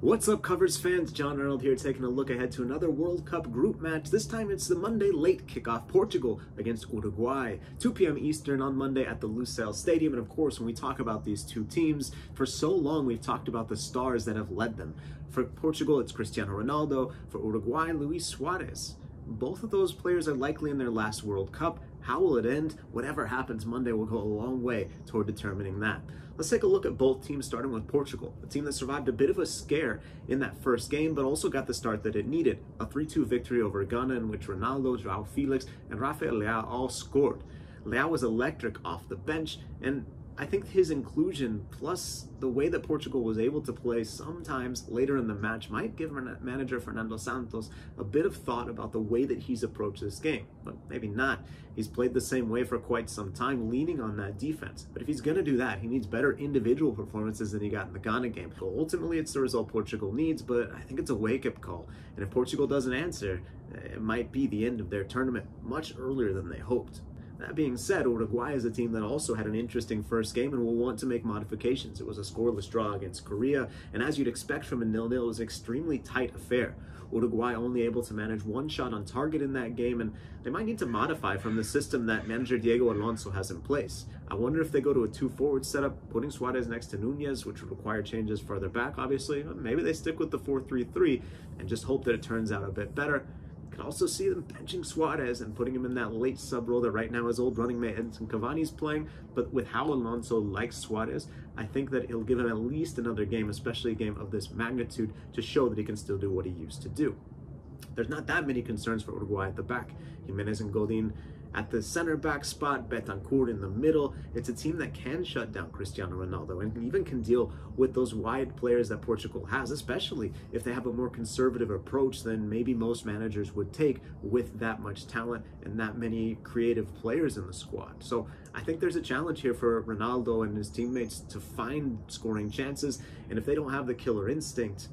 What's up, Covers fans? Jon Arnold here, taking a look ahead to another World Cup group match. This time it's the Monday late kickoff, Portugal against Uruguay. 2 p.m. Eastern on Monday at the Lusail Stadium. And of course, when we talk about these two teams, for so long we've talked about the stars that have led them. For Portugal, it's Cristiano Ronaldo. For Uruguay, Luis Suarez. Both of those players are likely in their last World Cup. How will it end? Whatever happens Monday will go a long way toward determining that. Let's take a look at both teams, starting with Portugal, a team that survived a bit of a scare in that first game, but also got the start that it needed. A 3-2 victory over Ghana, in which Ronaldo, João Felix, and Rafael Leão all scored. Leão was electric off the bench, and I think his inclusion, plus the way that Portugal was able to play sometimes later in the match, might give manager Fernando Santos a bit of thought about the way that he's approached this game. But maybe not. He's played the same way for quite some time, leaning on that defense. But if he's going to do that, he needs better individual performances than he got in the Ghana game. So ultimately, it's the result Portugal needs, but I think it's a wake-up call. And if Portugal doesn't answer, it might be the end of their tournament much earlier than they hoped. That being said, Uruguay is a team that also had an interesting first game and will want to make modifications. It was a scoreless draw against Korea, and as you'd expect from a 0-0, it was an extremely tight affair. Uruguay only able to manage one shot on target in that game, and they might need to modify from the system that manager Diego Alonso has in place. I wonder if they go to a 2-forward setup, putting Suarez next to Nunez, which would require changes further back, obviously. Maybe they stick with the 4-3-3 and just hope that it turns out a bit better. Can also see them benching Suarez and putting him in that late sub role that right now his old running mate Edinson Cavani's playing. But with how Alonso likes Suarez, I think that it'll give him at least another game, especially a game of this magnitude, to show that he can still do what he used to do. There's not that many concerns for Uruguay at the back. Jimenez and Godin at the center back spot, Betancourt in the middle. It's a team that can shut down Cristiano Ronaldo and even can deal with those wide players that Portugal has, especially if they have a more conservative approach than maybe most managers would take with that much talent and that many creative players in the squad. So I think there's a challenge here for Ronaldo and his teammates to find scoring chances, and if they don't have the killer instinct,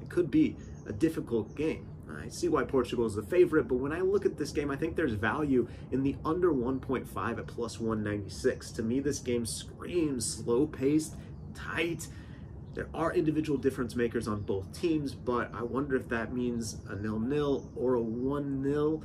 it could be a difficult game. I see why Portugal is the favorite, but when I look at this game, I think there's value in the under 1.5 at plus 196. To me, this game screams slow-paced, tight. There are individual difference makers on both teams, but I wonder if that means a 0-0 or a 1-0.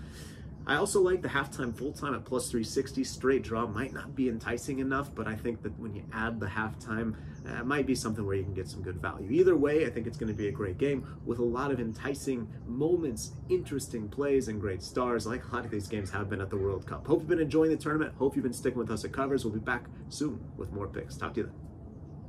I also like the halftime full-time at plus 360. Straight draw might not be enticing enough, but I think that when you add the halftime, it might be something where you can get some good value. Either way, I think it's going to be a great game with a lot of enticing moments, interesting plays, and great stars, like a lot of these games have been at the World Cup. Hope you've been enjoying the tournament. Hope you've been sticking with us at Covers. We'll be back soon with more picks. Talk to you then.